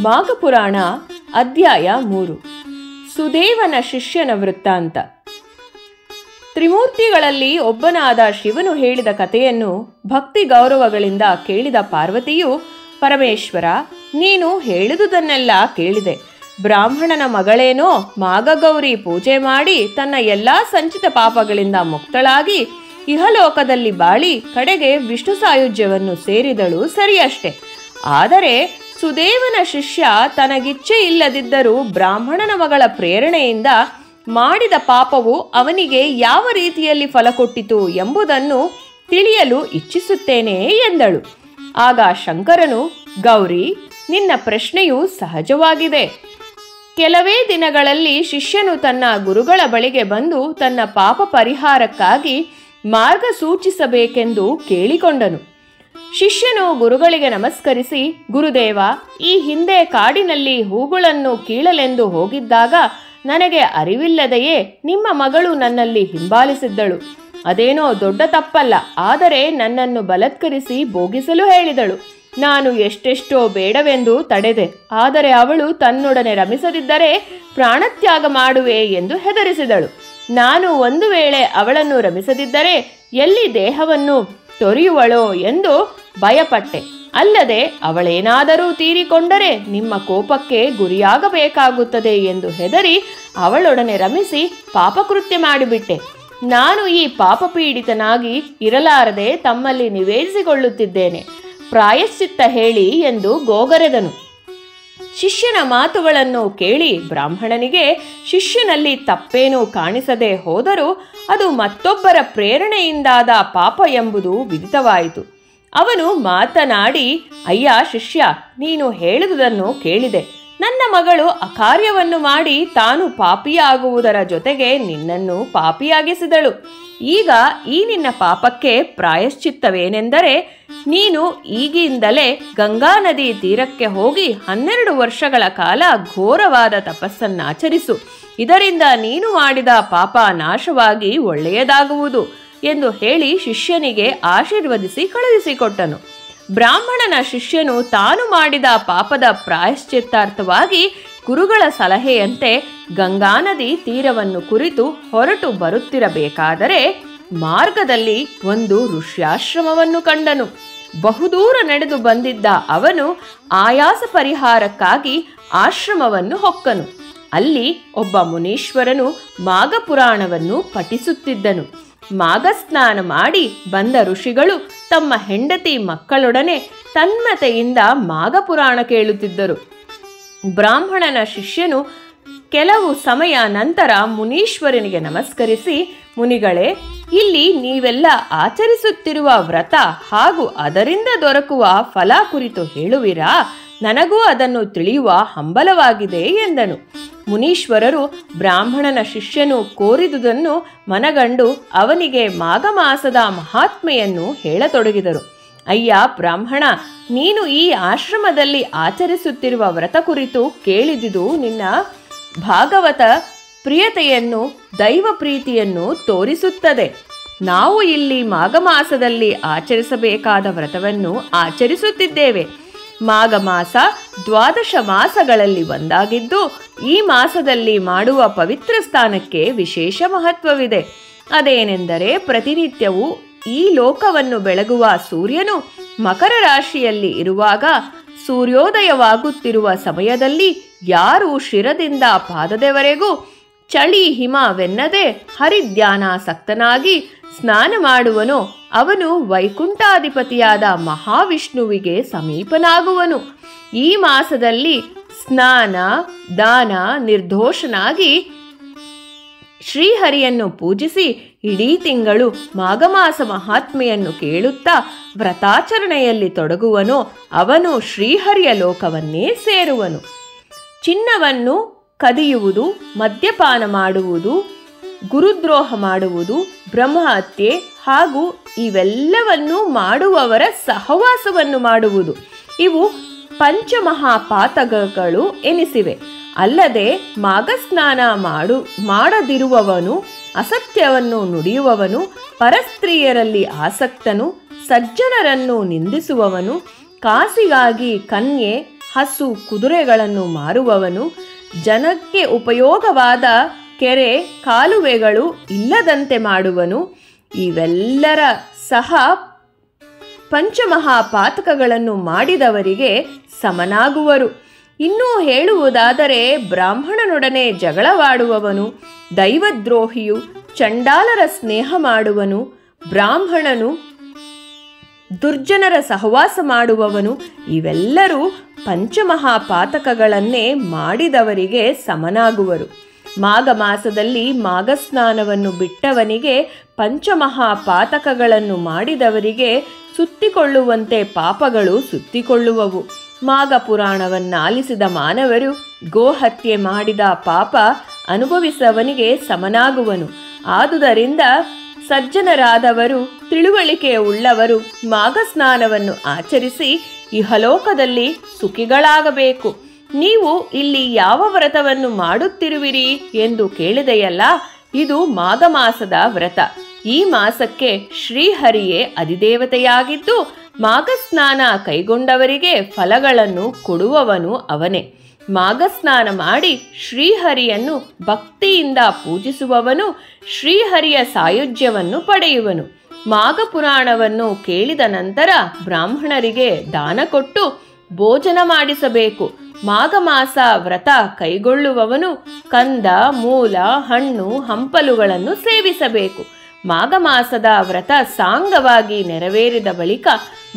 ಮಾಘಪುರಾಣ ಅಧ್ಯಾಯ 3. ಸುದೇವನ ಶಿಷ್ಯನ ವೃತ್ತಾಂತ. ತ್ರಿಮೂರ್ತಿಗಳಲ್ಲಿ ಒಬ್ಬನಾದ ಶಿವನು ಹೇಳಿದ ಕಥೆಯನ್ನು ಭಕ್ತಿ ಗೌರವಗಳಿಂದ ಕೇಳಿದ ಪಾರ್ವತಿಯು, ಪರಮೇಶ್ವರ, ನೀನು ಹೇಳಿದುದನ್ನೆಲ್ಲ ಕೇಳಿದೆ. ಬ್ರಾಹ್ಮಣನ ಮಗಳೇನೋ ಮಾಘಗೌರಿ ಪೂಜೆ ಮಾಡಿ ತನ್ನ ಎಲ್ಲ ಸಂಚಿತ ಪಾಪಗಳಿಂದ ಮುಕ್ತಳಾಗಿ ಇಹಲೋಕದಲ್ಲಿ ಬಾಳಿ ಕಡೆಗೆ ವಿಷ್ಣು ಸಾಯುಜ್ಯವನ್ನು ಸೇರಿದಳು, ಸರಿಯಷ್ಟೆ. ಆದರೆ ಸುದೇವನ ಶಿಷ್ಯ ತನಗಿಚ್ಛೆ ಇಲ್ಲದಿದ್ದರೂ ಬ್ರಾಹ್ಮಣನ ಮಗಳ ಪ್ರೇರಣೆಯಿಂದ ಮಾಡಿದ ಪಾಪವು ಅವನಿಗೆ ಯಾವ ರೀತಿಯಲ್ಲಿ ಫಲ ಕೊಟ್ಟಿತು ಎಂಬುದನ್ನು ತಿಳಿಯಲು ಇಚ್ಛಿಸುತ್ತೇನೆ ಎಂದಳು. ಆಗ ಶಂಕರನು, ಗೌರಿ, ನಿನ್ನ ಪ್ರಶ್ನೆಯು ಸಹಜವಾಗಿದೆ. ಕೆಲವೇ ದಿನಗಳಲ್ಲಿ ಶಿಷ್ಯನು ತನ್ನ ಗುರುಗಳ ಬಳಿಗೆ ಬಂದು ತನ್ನ ಪಾಪ ಪರಿಹಾರಕ್ಕಾಗಿ ಮಾರ್ಗ ಸೂಚಿಸಬೇಕೆಂದು ಕೇಳಿಕೊಂಡನು. ಶಿಷ್ಯನು ಗುರುಗಳಿಗೆ ನಮಸ್ಕರಿಸಿ, ಗುರುದೇವ, ಈ ಹಿಂದೆ ಕಾಡಿನಲ್ಲಿ ಹೂಗಳನ್ನು ಕೀಳಲೆಂದು ಹೋಗಿದ್ದಾಗ ನನಗೆ ಅರಿವಿಲ್ಲದೆಯೇ ನಿಮ್ಮ ಮಗಳು ನನ್ನಲ್ಲಿ ಹಿಂಬಾಲಿಸಿದ್ದಳು. ಅದೇನೋ ದೊಡ್ಡ ತಪ್ಪಲ್ಲ, ಆದರೆ ನನ್ನನ್ನು ಬಲತ್ಕರಿಸಿ ಭೋಗಿಸಲು ಹೇಳಿದಳು. ನಾನು ಎಷ್ಟೆಷ್ಟೋ ಬೇಡವೆಂದು ತಡೆದೆ, ಆದರೆ ಅವಳು ತನ್ನೊಡನೆ ರಮಿಸದಿದ್ದರೆ ಪ್ರಾಣತ್ಯಾಗ ಮಾಡುವೆ ಎಂದು ಹೆದರಿಸಿದಳು. ನಾನು ಒಂದು ವೇಳೆ ಅವಳನ್ನು ರಮಿಸದಿದ್ದರೆ ಎಲ್ಲಿ ದೇಹವನ್ನು ತೊರೆಯುವಳೋ ಎಂದು ಭಯಪಟ್ಟೆ. ಅಲ್ಲದೆ ಅವಳೇನಾದರೂ ತೀರಿಕೊಂಡರೆ ನಿಮ್ಮ ಕೋಪಕ್ಕೆ ಗುರಿಯಾಗಬೇಕಾಗುತ್ತದೆ ಎಂದು ಹೆದರಿ ಅವಳೊಡನೆ ರಮಿಸಿ ಪಾಪಕೃತ್ಯ ಮಾಡಿಬಿಟ್ಟೆ. ನಾನು ಈ ಪಾಪಪೀಡಿತನಾಗಿ ಇರಲಾರದೆ ತಮ್ಮಲ್ಲಿ ನಿವೇದಿಸಿಕೊಳ್ಳುತ್ತಿದ್ದೇನೆ. ಪ್ರಾಯಶ್ಚಿತ್ತ ಹೇಳಿ ಎಂದು ಗೋಗರೆದನು. ಶಿಷ್ಯನ ಮಾತುಗಳನ್ನು ಕೇಳಿ ಬ್ರಾಹ್ಮಣನಿಗೆ ಶಿಷ್ಯನಲ್ಲಿ ತಪ್ಪೇನೂ ಕಾಣಿಸದೆ ಹೋದರೂ ಅದು ಮತ್ತೊಬ್ಬರ ಪ್ರೇರಣೆಯಿಂದಾದ ಪಾಪ ಎಂಬುದು ವಿದಿತವಾಯಿತು. ಅವನು ಮಾತನಾಡಿ, ಅಯ್ಯ ಶಿಷ್ಯ, ನೀನು ಹೇಳಿದುದನ್ನು ಕೇಳಿದೆ. ನನ್ನ ಮಗಳು ಅಕಾರ್ಯವನ್ನು ಮಾಡಿ ತಾನು ಪಾಪಿಯಾಗುವುದರ ಜೊತೆಗೆ ನಿನ್ನನ್ನು ಪಾಪಿಯಾಗಿಸಿದಳು. ಈಗ ಈ ನಿನ್ನ ಪಾಪಕ್ಕೆ ಪ್ರಾಯಶ್ಚಿತ್ತವೇನೆಂದರೆ, ನೀನು ಈಗಿಂದಲೇ ಗಂಗಾ ನದಿ ತೀರಕ್ಕೆ ಹೋಗಿ 12 ವರ್ಷಗಳ ಕಾಲ ಘೋರವಾದ ತಪಸ್ಸನ್ನಾಚರಿಸು. ಇದರಿಂದ ನೀನು ಮಾಡಿದ ಪಾಪ ನಾಶವಾಗಿ ಒಳ್ಳೆಯದಾಗುವುದು ಎಂದು ಹೇಳಿ ಶಿಷ್ಯನಿಗೆ ಆಶೀರ್ವದಿಸಿ ಕಳುಹಿಸಿಕೊಟ್ಟನು. ಬ್ರಾಹ್ಮಣನ ಶಿಷ್ಯನು ತಾನು ಮಾಡಿದ ಪಾಪದ ಪ್ರಾಯಶ್ಚಿತ್ತಾರ್ಥವಾಗಿ ಗುರುಗಳ ಸಲಹೆಯಂತೆ ಗಂಗಾ ನದಿ ತೀರವನ್ನು ಕುರಿತು ಹೊರಟು ಬರುತ್ತಿರಬೇಕಾದರೆ ಮಾರ್ಗದಲ್ಲಿ ಒಂದು ಋಷ್ಯಾಶ್ರಮವನ್ನು ಕಂಡನು. ಬಹುದೂರ ನಡೆದು ಬಂದಿದ್ದ ಅವನು ಆಯಾಸ ಪರಿಹಾರಕ್ಕಾಗಿ ಆಶ್ರಮವನ್ನು ಹೊಕ್ಕನು. ಅಲ್ಲಿ ಒಬ್ಬ ಮುನೀಶ್ವರನು ಮಾಘಪುರಾಣವನ್ನು ಪಠಿಸುತ್ತಿದ್ದನು. ಮಾಘಸ್ನಾನ ಮಾಡಿ ಬಂದ ಋಷಿಗಳು ತಮ್ಮ ಹೆಂಡತಿ ಮಕ್ಕಳೊಡನೆ ತನ್ಮತೆಯಿಂದ ಮಾಘಪುರಾಣ ಕೇಳುತ್ತಿದ್ದರು. ಬ್ರಾಹ್ಮಣನ ಶಿಷ್ಯನು ಕೆಲವು ಸಮಯ ನಂತರ ಮುನೀಶ್ವರನಿಗೆ ನಮಸ್ಕರಿಸಿ, ಮುನಿಗಳೇ, ಇಲ್ಲಿ ನೀವೆಲ್ಲ ಆಚರಿಸುತ್ತಿರುವ ವ್ರತ ಹಾಗೂ ಅದರಿಂದ ದೊರಕುವ ಫಲ ಕುರಿತು ಹೇಳುವಿರಾ? ನನಗೂ ಅದನ್ನು ತಿಳಿಯುವ ಹಂಬಲವಾಗಿದೆ ಎಂದನು. ಮುನೀಶ್ವರರು ಬ್ರಾಹ್ಮಣನ ಶಿಷ್ಯನು ಕೋರಿದುದನ್ನು ಮನಗಂಡು ಅವನಿಗೆ ಮಾಘ ಮಾಸದ ಮಹಾತ್ಮೆಯನ್ನು ಹೇಳತೊಡಗಿದರು. ಅಯ್ಯ ಬ್ರಾಹ್ಮಣ, ನೀನು ಈ ಆಶ್ರಮದಲ್ಲಿ ಆಚರಿಸುತ್ತಿರುವ ವ್ರತ ಕುರಿತು ಕೇಳಿದುದು ನಿನ್ನ ಭಾಗವತ ಪ್ರಿಯತೆಯನ್ನು, ದೈವ ಪ್ರೀತಿಯನ್ನು ತೋರಿಸುತ್ತದೆ. ನಾವು ಇಲ್ಲಿ ಮಾಘ ಮಾಸದಲ್ಲಿ ಆಚರಿಸಬೇಕಾದ ವ್ರತವನ್ನು ಆಚರಿಸುತ್ತಿದ್ದೇವೆ. ಮಾಘ ಮಾಸ 12 ಮಾಸಗಳಲ್ಲಿ ಒಂದಾಗಿದ್ದು ಈ ಮಾಸದಲ್ಲಿ ಮಾಡುವ ಪವಿತ್ರ ಸ್ನಾನಕ್ಕೆ ವಿಶೇಷ ಮಹತ್ವವಿದೆ. ಅದೇನೆಂದರೆ, ಪ್ರತಿನಿತ್ಯವೂ ಈ ಲೋಕವನ್ನು ಬೆಳಗುವ ಸೂರ್ಯನು ಮಕರ ರಾಶಿಯಲ್ಲಿ ಇರುವಾಗ ಸೂರ್ಯೋದಯವಾಗುತ್ತಿರುವ ಸಮಯದಲ್ಲಿ ಯಾರು ಶಿರದಿಂದ ಪಾದದವರೆಗೂ ಚಳಿ ಹಿಮವೆನ್ನದೆ ಹರಿಧ್ಯಾನಾಸಕ್ತನಾಗಿ ಸ್ನಾನ ಮಾಡುವನೋ ಅವನು ವೈಕುಂಠಾಧಿಪತಿಯಾದ ಮಹಾವಿಷ್ಣುವಿಗೆ ಸಮೀಪನಾಗುವನು. ಈ ಮಾಸದಲ್ಲಿ ಸ್ನಾನ, ದಾನ, ನಿರ್ದೋಷನಾಗಿ ಶ್ರೀಹರಿಯನ್ನು ಪೂಜಿಸಿ ಇಡೀ ತಿಂಗಳು ಮಾಘಮಾಸ ಮಹಾತ್ಮೆಯನ್ನು ಕೇಳುತ್ತಾ ವ್ರತಾಚರಣೆಯಲ್ಲಿ ತೊಡಗುವನೋ ಅವನು ಶ್ರೀಹರಿಯ ಲೋಕವನ್ನೇ ಸೇರುವನು. ಚಿನ್ನವನ್ನು ಕದಿಯುವುದು, ಮದ್ಯಪಾನ ಮಾಡುವುದು, ಗುರುದ್ರೋಹ ಮಾಡುವುದು, ಬ್ರಹ್ಮಹತ್ಯೆ ಹಾಗೂ ಇವೆಲ್ಲವನ್ನು ಮಾಡುವವರ ಸಹವಾಸವನ್ನು ಮಾಡುವುದು, ಇವು ಪಂಚಮಹಾಪಾತಕಗಳು ಎನಿಸಿವೆ. ಅಲ್ಲದೆ ಮಾಘಸ್ನಾನ ಮಾಡದಿರುವವನು, ಅಸತ್ಯವನ್ನು ನುಡಿಯುವವನು, ಪರಸ್ತ್ರೀಯರಲ್ಲಿ ಆಸಕ್ತನು, ಸಜ್ಜನರನ್ನು ನಿಂದಿಸುವವನು, ಕಾಸಿಗಾಗಿ ಕನ್ಯೆ ಹಸು ಕುದುರೆಗಳನ್ನು ಮಾರುವವನು, ಜನಕ್ಕೆ ಉಪಯೋಗವಾದ ಕೆರೆ ಕಾಲುವೆಗಳು ಇಲ್ಲದಂತೆ ಮಾಡುವನು. ಇವೆಲ್ಲರ ಸಹ ಪಂಚಮಹಾಪಾತಕಗಳನ್ನು ಮಾಡಿದವರಿಗೆ ಸಮನಾಗುವರು. ಇನ್ನೂ ಹೇಳುವುದಾದರೆ ಬ್ರಾಹ್ಮಣನೊಡನೆ ಜಗಳವಾಡುವವನು, ದೈವದ್ರೋಹಿಯು, ಚಂಡಾಲರ ಸ್ನೇಹ ಮಾಡುವನು, ಬ್ರಾಹ್ಮಣನು ದುರ್ಜನರ ಸಹವಾಸ ಮಾಡುವವನು, ಇವೆಲ್ಲರೂ ಪಂಚಮಹಾಪಾತಕಗಳನ್ನೇ ಮಾಡಿದವರಿಗೆ ಸಮನಾಗುವರು. ಮಾಘ ಮಾಸದಲ್ಲಿ ಮಾಘಸ್ನಾನವನ್ನು ಬಿಟ್ಟವನಿಗೆ ಪಂಚಮಹಾಪಾತಕಗಳನ್ನು ಮಾಡಿದವರಿಗೆ ಸುತ್ತಿಕೊಳ್ಳುವಂತೆ ಪಾಪಗಳು ಸುತ್ತಿಕೊಳ್ಳುವವು. ಮಾಘ ಪುರಾಣವನ್ನಾಲಿಸಿದ ಮಾನವರು ಗೋಹತ್ಯೆ ಮಾಡಿದ ಪಾಪ ಅನುಭವಿಸವನಿಗೆ ಸಮನಾಗುವನು. ಆದುದರಿಂದ ಸಜ್ಜನರಾದವರು, ತಿಳುವಳಿಕೆ ಉಳ್ಳವರು ಮಾಘಸ್ನಾನವನ್ನು ಆಚರಿಸಿ ಇಹಲೋಕದಲ್ಲಿ ಸುಖಿಗಳಾಗಬೇಕು. ನೀವು ಇಲ್ಲಿ ಯಾವ ವ್ರತವನ್ನು ಮಾಡುತ್ತಿರುವಿರಿ ಎಂದು ಕೇಳಿದೆಯಲ್ಲ, ಇದು ಮಾಘ ಮಾಸದ ವ್ರತ. ಈ ಮಾಸಕ್ಕೆ ಶ್ರೀಹರಿಯೇ ಅಧಿದೇವತೆಯಾಗಿದ್ದು, ಮಾಘಸ್ನಾನ ಕೈಗೊಂಡವರಿಗೆ ಫಲಗಳನ್ನು ಕೊಡುವವನು ಅವನೇ. ಮಾಘಸ್ನಾನ ಮಾಡಿ ಶ್ರೀಹರಿಯನ್ನು ಭಕ್ತಿಯಿಂದ ಪೂಜಿಸುವವನು ಶ್ರೀಹರಿಯ ಸಾಯುಜ್ಯವನ್ನು ಪಡೆಯುವನು. ಮಾಘ ಪುರಾಣವನ್ನು ಕೇಳಿದ ನಂತರ ಬ್ರಾಹ್ಮಣರಿಗೆ ದಾನ ಕೊಟ್ಟು ಭೋಜನ ಮಾಡಿಸಬೇಕು. ಮಾಘ ಮಾಸ ವ್ರತ ಕೈಗೊಳ್ಳುವವನು ಕಂದ, ಮೂಲ, ಹಣ್ಣು, ಹಂಪಲುಗಳನ್ನು ಸೇವಿಸಬೇಕು. ಮಾಘ ಮಾಸದ ವ್ರತ ಸಾಂಗವಾಗಿ ನೆರವೇರಿದ ಬಳಿಕ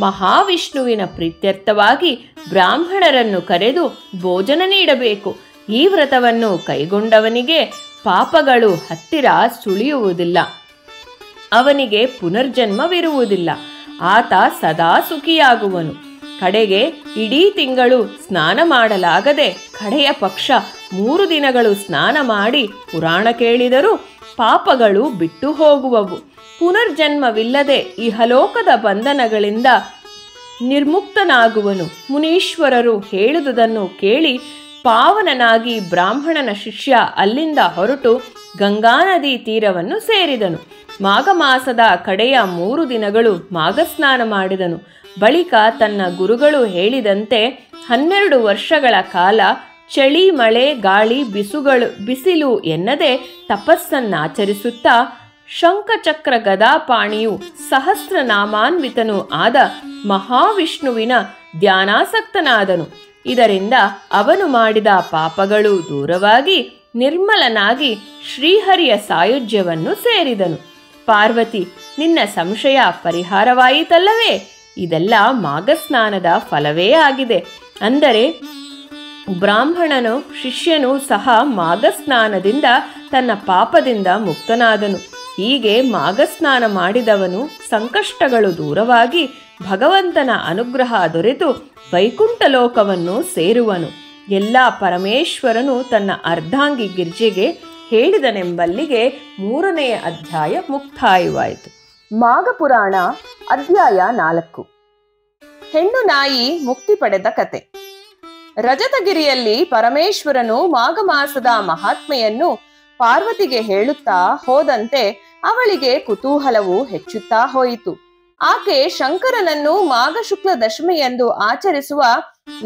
ಮಹಾವಿಷ್ಣುವಿನ ಪ್ರೀತ್ಯರ್ಥವಾಗಿ ಬ್ರಾಹ್ಮಣರನ್ನು ಕರೆದು ಭೋಜನ ನೀಡಬೇಕು. ಈ ವ್ರತವನ್ನು ಕೈಗೊಂಡವನಿಗೆ ಪಾಪಗಳು ಹತ್ತಿರ ಸುಳಿಯುವುದಿಲ್ಲ, ಅವನಿಗೆ ಪುನರ್ಜನ್ಮವಿರುವುದಿಲ್ಲ. ಆತ ಸದಾ ಸುಖಿಯಾಗುವನು. ಕಡೆಗೆ ಇಡೀ ತಿಂಗಳು ಸ್ನಾನ ಮಾಡಲಾಗದೆ ಕಡೆಯ ಪಕ್ಷ 3 ದಿನಗಳು ಸ್ನಾನ ಮಾಡಿ ಪುರಾಣ ಕೇಳಿದರೂ ಪಾಪಗಳು ಬಿಟ್ಟು ಹೋಗುವವು. ಪುನರ್ಜನ್ಮವಿಲ್ಲದೆ ಇಹಲೋಕದ ಬಂಧನಗಳಿಂದ ನಿರ್ಮುಕ್ತನಾಗುವನು. ಮುನೀಶ್ವರರು ಹೇಳುವುದನ್ನು ಕೇಳಿ ಪಾವನನಾಗಿ ಬ್ರಾಹ್ಮಣನ ಶಿಷ್ಯ ಅಲ್ಲಿಂದ ಹೊರಟು ಗಂಗಾ ನದಿ ತೀರವನ್ನು ಸೇರಿದನು. ಮಾಘ ಮಾಸದ ಕಡೆಯ 3 ದಿನಗಳು ಮಾಘಸ್ನಾನ ಮಾಡಿದನು. ಬಳಿಕ ತನ್ನ ಗುರುಗಳು ಹೇಳಿದಂತೆ 12 ವರ್ಷಗಳ ಕಾಲ ಚಳಿ, ಮಳೆ, ಗಾಳಿ, ಬಿಸಿಲು ಎನ್ನದೆ ತಪಸ್ಸನ್ನಾಚರಿಸುತ್ತಾ ಶಂಖಚಕ್ರ ಗದಾಪಾಣಿಯು ಸಹಸ್ರನಾಮಾನ್ವಿತನೂ ಆದ ಮಹಾವಿಷ್ಣುವಿನ ಧ್ಯಾನಾಸಕ್ತನಾದನು. ಇದರಿಂದ ಅವನು ಮಾಡಿದ ಪಾಪಗಳು ದೂರವಾಗಿ ನಿರ್ಮಲನಾಗಿ ಶ್ರೀಹರಿಯ ಸಾಯುಜ್ಯವನ್ನು ಸೇರಿದನು. ಪಾರ್ವತಿ, ನಿನ್ನ ಸಂಶಯ ಪರಿಹಾರವಾಯಿತಲ್ಲವೇ? ಇದೆಲ್ಲ ಮಾಘಸ್ನಾನದ ಫಲವೇ ಆಗಿದೆ. ಅಂದರೆ ಬ್ರಾಹ್ಮಣನು ಶಿಷ್ಯನು ಸಹ ಮಾಘಸ್ನಾನದಿಂದ ತನ್ನ ಪಾಪದಿಂದ ಮುಕ್ತನಾದನು. ಹೀಗೆ ಮಾಘಸ್ನಾನ ಮಾಡಿದವನು ಸಂಕಷ್ಟಗಳು ದೂರವಾಗಿ ಭಗವಂತನ ಅನುಗ್ರಹ ದೊರೆತು ವೈಕುಂಠ ಲೋಕವನ್ನು ಸೇರುವನು. ಎಲ್ಲ ಪರಮೇಶ್ವರನು ತನ್ನ ಅರ್ಧಾಂಗಿ ಗಿರ್ಜೆಗೆ ಹೇಳಿದನೆಂಬಲ್ಲಿಗೆ 3ನೇ ಅಧ್ಯಾಯ ಮುಕ್ತಾಯವಾಯಿತು. ಮಾಘ ಪುರಾಣ ಅಧ್ಯಾಯ 4. ಹೆಣ್ಣು ನಾಯಿ ಮುಕ್ತಿ ಪಡೆದ ಕತೆ. ರಜತಗಿರಿಯಲ್ಲಿ ಪರಮೇಶ್ವರನು ಮಾಘ ಮಾಸದ ಮಹಾತ್ಮೆಯನ್ನು ಪಾರ್ವತಿಗೆ ಹೇಳುತ್ತಾ ಹೋದಂತೆ ಅವಳಿಗೆ ಕುತೂಹಲವು ಹೆಚ್ಚುತ್ತಾ ಹೋಯಿತು. ಆಕೆ ಶಂಕರನನ್ನು ಮಾಘ ಶುಕ್ಲ ದಶಮಿಯಂದು ಆಚರಿಸುವ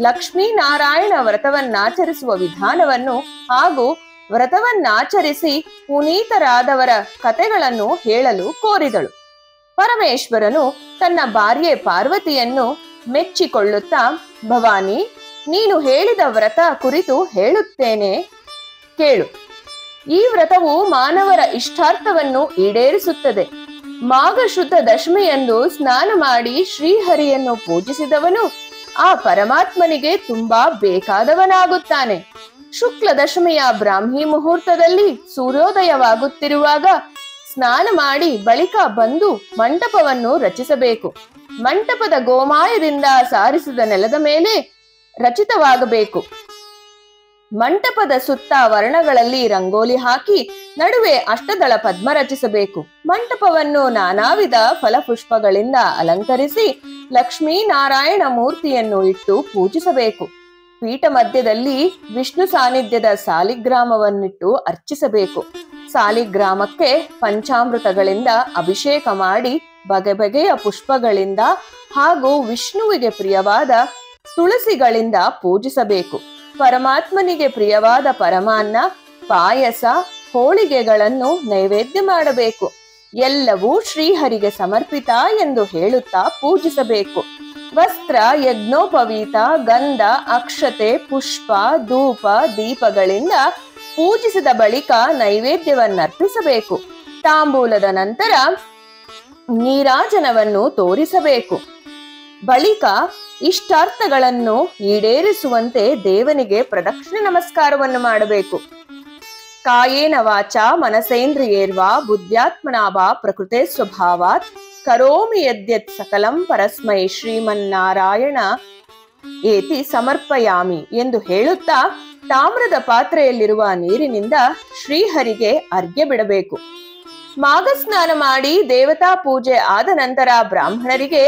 ಲಕ್ಷ್ಮೀನಾರಾಯಣ ವ್ರತವನ್ನಾಚರಿಸುವ ವಿಧಾನವನ್ನು ಹಾಗೂ ವ್ರತವನ್ನಾಚರಿಸಿ ಪುನೀತರಾದವರ ಕತೆಗಳನ್ನು ಹೇಳಲು ಕೋರಿದಳು. ಪರಮೇಶ್ವರನು ತನ್ನ ಭಾರ್ಯೆ ಪಾರ್ವತಿಯನ್ನು ಮೆಚ್ಚಿಕೊಳ್ಳುತ್ತಾ, ಭವಾನಿ, ನೀನು ಹೇಳಿದ ವ್ರತ ಕುರಿತು ಹೇಳುತ್ತೇನೆ ಕೇಳು. ಈ ವ್ರತವು ಮಾನವರ ಇಷ್ಟಾರ್ಥವನ್ನು ಈಡೇರಿಸುತ್ತದೆ. ಮಾಘ ಶುದ್ಧ ದಶಮಿಯಂದು ಸ್ನಾನ ಮಾಡಿ ಶ್ರೀಹರಿಯನ್ನು ಪೂಜಿಸಿದವನು ಆ ಪರಮಾತ್ಮನಿಗೆ ತುಂಬಾ ಬೇಕಾದವನಾಗುತ್ತಾನೆ. ಶುಕ್ಲ ದಶಮಿಯ ಬ್ರಾಹ್ಮಿ ಮುಹೂರ್ತದಲ್ಲಿ ಸೂರ್ಯೋದಯವಾಗುತ್ತಿರುವಾಗ ಸ್ನಾನ ಮಾಡಿ ಬಳಿಕ ಬಂದು ಮಂಟಪವನ್ನು ರಚಿಸಬೇಕು. ಮಂಟಪದ ಗೋಮಾಯದಿಂದ ಸಾರಿಸಿದ ನೆಲದ ಮೇಲೆ ರಚಿತವಾಗಬೇಕು. ಮಂಟಪದ ಸುತ್ತ ವರ್ಣಗಳಲ್ಲಿ ರಂಗೋಲಿ ಹಾಕಿ ನಡುವೆ ಅಷ್ಟದಳ ಪದ್ಮ ರಚಿಸಬೇಕು. ಮಂಟಪವನ್ನು ನಾನಾ ವಿಧ ಫಲಪುಷ್ಪಗಳಿಂದ ಅಲಂಕರಿಸಿ ಲಕ್ಷ್ಮೀನಾರಾಯಣ ಮೂರ್ತಿಯನ್ನು ಇಟ್ಟು ಪೂಜಿಸಬೇಕು. ಪೀಠ ಮಧ್ಯದಲ್ಲಿ ವಿಷ್ಣು ಸಾನ್ನಿಧ್ಯದ ಸಾಲಿಗ್ರಾಮವನ್ನಿಟ್ಟು ಅರ್ಚಿಸಬೇಕು. ಸಾಲಿಗ್ರಾಮಕ್ಕೆ ಪಂಚಾಮೃತಗಳಿಂದ ಅಭಿಷೇಕ ಮಾಡಿ ಬಗೆ ಬಗೆಯ ಪುಷ್ಪಗಳಿಂದ ಹಾಗೂ ವಿಷ್ಣುವಿಗೆ ಪ್ರಿಯವಾದ ತುಳಸಿಗಳಿಂದ ಪೂಜಿಸಬೇಕು. ಪರಮಾತ್ಮನಿಗೆ ಪ್ರಿಯವಾದ ಪರಮಾನ್ನ, ಪಾಯಸ, ಹೋಳಿಗೆಗಳನ್ನು ನೈವೇದ್ಯ ಮಾಡಬೇಕು. ಎಲ್ಲವೂ ಶ್ರೀಹರಿಗೆ ಸಮರ್ಪಿತ ಎಂದು ಹೇಳುತ್ತಾ ಪೂಜಿಸಬೇಕು. ವಸ್ತ್ರ, ಯಜ್ಞೋಪವೀತ, ಗಂಧ, ಅಕ್ಷತೆ, ಪುಷ್ಪ, ಧೂಪ, ದೀಪಗಳಿಂದ ಪೂಜಿಸಿದ ಬಳಿಕ ನೈವೇದ್ಯವನ್ನರ್ಪಿಸಬೇಕು. ತಾಂಬೂಲದ ನಂತರ ನೀರಾಜನವನ್ನು ತೋರಿಸಬೇಕು. ಬಳಿಕ ಇಷ್ಟಾರ್ಥಗಳನ್ನು ಈಡೇರಿಸುವಂತೆ ದೇವನಿಗೆ ಪ್ರದಕ್ಷಿಣೆ ನಮಸ್ಕಾರವನ್ನು ಮಾಡಬೇಕು. ಕಾಯೇನ ವಾಚಾ ಮನಸೇಂದ್ರಿಯೇರ್ವಾ ಬುದ್ಧ್ಯಾತ್ಮನಾ ವಾ ಪ್ರಕೃತೆ ಸ್ವಭಾವಾತ್ ಕರೋಮಿ ಯದ್ಯತ್ ಸಕಲಂ ಪರಸ್ಮೈ ಶ್ರೀಮನ್ನಾರಾಯಣ ಏತಿ ಸಮರ್ಪಯಾಮಿ ಎಂದು ಹೇಳುತ್ತಾ ತಾಮ್ರದ ಪಾತ್ರೆಯಲ್ಲಿರುವ ನೀರಿನಿಂದ ಶ್ರೀಹರಿಗೆ ಅರ್ಘ್ಯ ಬಿಡಬೇಕು. ಮಾಘ ಸ್ನಾನ ಮಾಡಿ ದೇವತಾ ಪೂಜೆ ಆದ ನಂತರ ಬ್ರಾಹ್ಮಣರಿಗೆ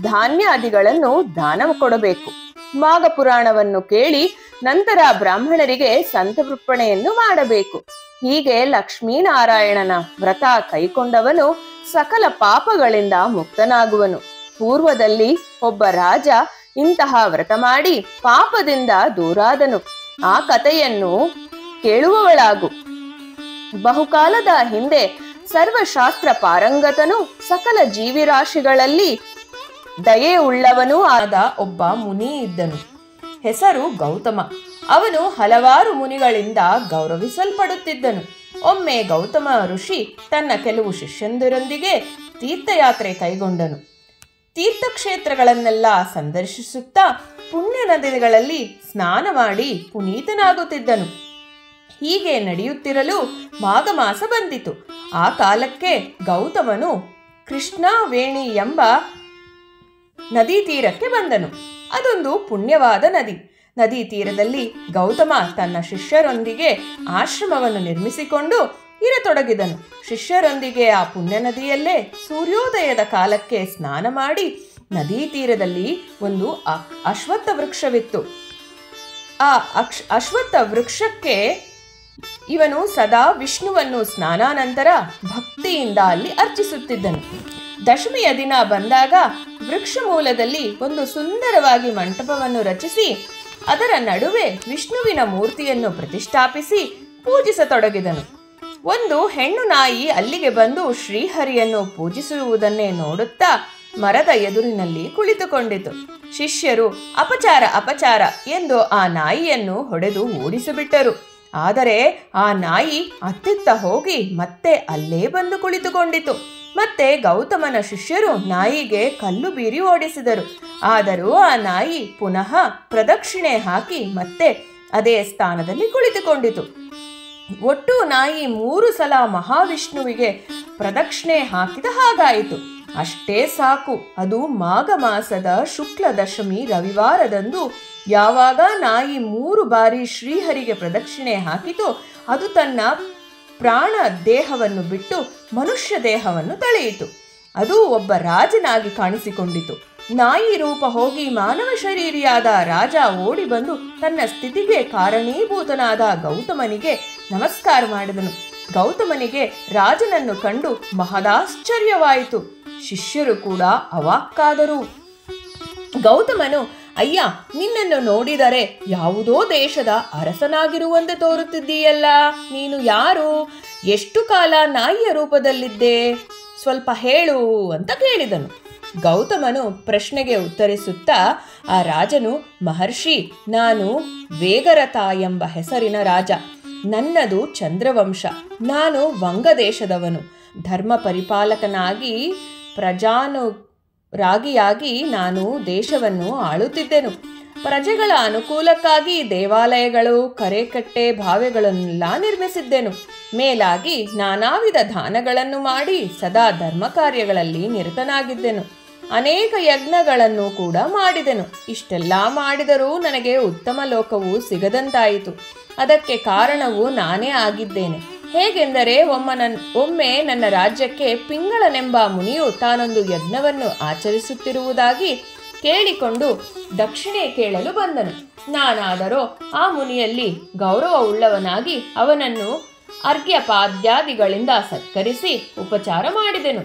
ಧಾನ್ಯಾದಿಗಳನ್ನು ದಾನ ಕೊಡಬೇಕು. ಮಾಘ ಪುರಾಣವನ್ನು ಕೇಳಿ ನಂತರ ಬ್ರಾಹ್ಮಣರಿಗೆ ಸಂತರ್ಪಣೆಯನ್ನು ಮಾಡಬೇಕು. ಹೀಗೆ ಲಕ್ಷ್ಮೀನಾರಾಯಣನ ವ್ರತ ಕೈಕೊಂಡವನು ಸಕಲ ಪಾಪಗಳಿಂದ ಮುಕ್ತನಾಗುವನು. ಪೂರ್ವದಲ್ಲಿ ಒಬ್ಬ ರಾಜ ಇಂತಹ ವ್ರತ ಮಾಡಿ ಪಾಪದಿಂದ ದೂರಾದನು. ಆ ಕಥೆಯನ್ನು ಕೇಳುವವಳಾಗು. ಬಹುಕಾಲದ ಹಿಂದೆ ಸರ್ವಶಾಸ್ತ್ರ ಪಾರಂಗತನು, ಸಕಲ ಜೀವಿರಾಶಿಗಳಲ್ಲಿ ದಯೆ ಉಳ್ಳವನೂ ಆದ ಒಬ್ಬ ಮುನಿ ಇದ್ದನು. ಹೆಸರು ಗೌತಮ. ಅವನು ಹಲವಾರು ಮುನಿಗಳಿಂದ ಗೌರವಿಸಲ್ಪಡುತ್ತಿದ್ದನು. ಒಮ್ಮೆ ಗೌತಮ ಋಷಿ ತನ್ನ ಕೆಲವು ಶಿಷ್ಯಂದಿರೊಂದಿಗೆ ತೀರ್ಥಯಾತ್ರೆ ಕೈಗೊಂಡನು. ತೀರ್ಥಕ್ಷೇತ್ರಗಳನ್ನೆಲ್ಲ ಸಂದರ್ಶಿಸುತ್ತಾ ಪುಣ್ಯ ನದಿಗಳಲ್ಲಿ ಸ್ನಾನ ಮಾಡಿ ಪುನೀತನಾಗುತ್ತಿದ್ದನು. ಹೀಗೆ ನಡೆಯುತ್ತಿರಲು ಮಾಘ ಮಾಸ ಬಂದಿತು. ಆ ಕಾಲಕ್ಕೆ ಗೌತಮನು ಕೃಷ್ಣವೇಣಿ ಎಂಬ ನದಿ ತೀರಕ್ಕೆ ಬಂದನು. ಅದೊಂದು ಪುಣ್ಯವಾದ ನದಿ. ನದಿ ತೀರದಲ್ಲಿ ಗೌತಮ ತನ್ನ ಶಿಷ್ಯರೊಂದಿಗೆ ಆಶ್ರಮವನ್ನು ನಿರ್ಮಿಸಿಕೊಂಡು ಇರತೊಡಗಿದನು. ಶಿಷ್ಯರೊಂದಿಗೆ ಆ ಪುಣ್ಯ ನದಿಯಲ್ಲೇ ಸೂರ್ಯೋದಯದ ಕಾಲಕ್ಕೆ ಸ್ನಾನ ಮಾಡಿ ನದಿ ತೀರದಲ್ಲಿ ಒಂದು ಅಶ್ವತ್ಥ ವೃಕ್ಷವಿತ್ತು. ಆ ಅಶ್ವತ್ಥ ವೃಕ್ಷಕ್ಕೆ ಇವನು ಸದಾ ವಿಷ್ಣುವನ್ನು ಸ್ನಾನಾನಂತರ ಭಕ್ತಿಯಿಂದ ಅಲ್ಲಿ ಅರ್ಚಿಸುತ್ತಿದ್ದನು. ದಶಮಿಯ ದಿನ ಬಂದಾಗ ವೃಕ್ಷ ಮೂಲದಲ್ಲಿ ಒಂದು ಸುಂದರವಾಗಿ ಮಂಟಪವನ್ನು ರಚಿಸಿ ಅದರ ನಡುವೆ ವಿಷ್ಣುವಿನ ಮೂರ್ತಿಯನ್ನು ಪ್ರತಿಷ್ಠಾಪಿಸಿ ಪೂಜಿಸತೊಡಗಿದನು. ಒಂದು ಹೆಣ್ಣು ನಾಯಿ ಅಲ್ಲಿಗೆ ಬಂದು ಶ್ರೀಹರಿಯನ್ನು ಪೂಜಿಸುವುದನ್ನೇ ನೋಡುತ್ತಾ ಮರದ ಎದುರಿನಲ್ಲಿ ಕುಳಿತುಕೊಂಡಿತು. ಶಿಷ್ಯರು ಅಪಚಾರ ಅಪಚಾರ ಎಂದು ಆ ನಾಯಿಯನ್ನು ಹೊಡೆದು ಓಡಿಸಿಬಿಟ್ಟರು. ಆದರೆ ಆ ನಾಯಿ ಅತ್ತಿತ್ತ ಹೋಗಿ ಮತ್ತೆ ಅಲ್ಲೇ ಬಂದು ಕುಳಿತುಕೊಂಡಿತು. ಮತ್ತೆ ಗೌತಮನ ಶಿಷ್ಯರು ನಾಯಿಗೆ ಕಲ್ಲು ಬೀರಿ ಓಡಿಸಿದರು. ಆದರೂ ಆ ನಾಯಿ ಪುನಃ ಪ್ರದಕ್ಷಿಣೆ ಹಾಕಿ ಮತ್ತೆ ಅದೇ ಸ್ಥಾನದಲ್ಲಿ ಕುಳಿತುಕೊಂಡಿತು. ಒಟ್ಟು ನಾಯಿ 3 ಸಲ ಮಹಾವಿಷ್ಣುವಿಗೆ ಪ್ರದಕ್ಷಿಣೆ ಹಾಕಿದ ಹಾಗಾಯಿತು. ಅಷ್ಟೇ ಸಾಕು. ಅದು ಮಾಘ ಮಾಸದ ಶುಕ್ಲ ದಶಮಿ ರವಿವಾರದಂದು ಯಾವಾಗ ನಾಯಿ 3 ಬಾರಿ ಶ್ರೀಹರಿಗೆ ಪ್ರದಕ್ಷಿಣೆ ಹಾಕಿತು, ಅದು ತನ್ನ ಪ್ರಾಣ ದೇಹವನ್ನು ಬಿಟ್ಟು ಮನುಷ್ಯ ದೇಹವನ್ನು ತಳೆಯಿತು. ಅದು ಒಬ್ಬ ರಾಜನಾಗಿ ಕಾಣಿಸಿಕೊಂಡಿತು. ನಾಯಿ ರೂಪ ಹೋಗಿ ಮಾನವ ಶರೀರಿಯಾದ ರಾಜ ಓಡಿ ಬಂದು ತನ್ನ ಸ್ಥಿತಿಗೆ ಕಾರಣೀಭೂತನಾದ ಗೌತಮನಿಗೆ ನಮಸ್ಕಾರ ಮಾಡಿದನು. ಗೌತಮನಿಗೆ ರಾಜನನ್ನು ಕಂಡು ಮಹದಾಶ್ಚರ್ಯವಾಯಿತು. ಶಿಷ್ಯರು ಕೂಡ ಅವಾಕ್ಕಾದರು. ಗೌತಮನು, ಅಯ್ಯ, ನಿನ್ನನ್ನು ನೋಡಿದರೆ ಯಾವುದೋ ದೇಶದ ಅರಸನಾಗಿರುವಂತೆ ತೋರುತ್ತಿದ್ದೀಯಲ್ಲ. ನೀನು ಯಾರು? ಎಷ್ಟು ಕಾಲ ನಾಯಿಯ ರೂಪದಲ್ಲಿದ್ದೆ? ಸ್ವಲ್ಪ ಹೇಳು ಅಂತ ಕೇಳಿದನು. ಗೌತಮನು ಪ್ರಶ್ನೆಗೆ ಉತ್ತರಿಸುತ್ತಾ ಆ ರಾಜನು, ಮಹರ್ಷಿ, ನಾನು ವೇಗರಥ ಎಂಬ ಹೆಸರಿನ ರಾಜ. ನನ್ನದು ಚಂದ್ರವಂಶ. ನಾನು ವಂಗದೇಶದವನು. ಧರ್ಮ ಪರಿಪಾಲಕನಾಗಿ ರಾಗಿಯಾಗಿ ನಾನು ದೇಶವನ್ನು ಆಳುತ್ತಿದ್ದೆನು. ಪ್ರಜೆಗಳ ಅನುಕೂಲಕ್ಕಾಗಿ ದೇವಾಲಯಗಳು, ಕರೆಕಟ್ಟೆ, ಬಾವಿಗಳನ್ನೆಲ್ಲ ನಿರ್ಮಿಸಿದ್ದೆನು. ಮೇಲಾಗಿ ನಾನಾ ವಿಧ ದಾನಗಳನ್ನು ಮಾಡಿ ಸದಾ ಧರ್ಮ ಕಾರ್ಯಗಳಲ್ಲಿ ನಿರತನಾಗಿದ್ದೆನು. ಅನೇಕ ಯಜ್ಞಗಳನ್ನು ಕೂಡ ಮಾಡಿದೆನು. ಇಷ್ಟೆಲ್ಲ ಮಾಡಿದರೂ ನನಗೆ ಉತ್ತಮ ಲೋಕವು ಸಿಗದಂತಾಯಿತು. ಅದಕ್ಕೆ ಕಾರಣವು ನಾನೇ ಆಗಿದ್ದೇನೆ. ಹೇಗೆಂದರೆ ಒಮ್ಮೆ ನನ್ನ ರಾಜ್ಯಕ್ಕೆ ಪಿಂಗಳನೆಂಬ ಮುನಿಯು ತಾನೊಂದು ಯಜ್ಞವನ್ನು ಆಚರಿಸುತ್ತಿರುವುದಾಗಿ ಕೇಳಿಕೊಂಡು ದಕ್ಷಿಣೆ ಕೇಳಲು ಬಂದನು. ನಾನಾದರೋ ಆ ಮುನಿಯಲ್ಲಿ ಗೌರವವುಳ್ಳವನಾಗಿ ಅವನನ್ನು ಅರ್ಘ್ಯಪಾದ್ಯಾದಿಗಳಿಂದ ಸತ್ಕರಿಸಿ ಉಪಚಾರ ಮಾಡಿದೆನು.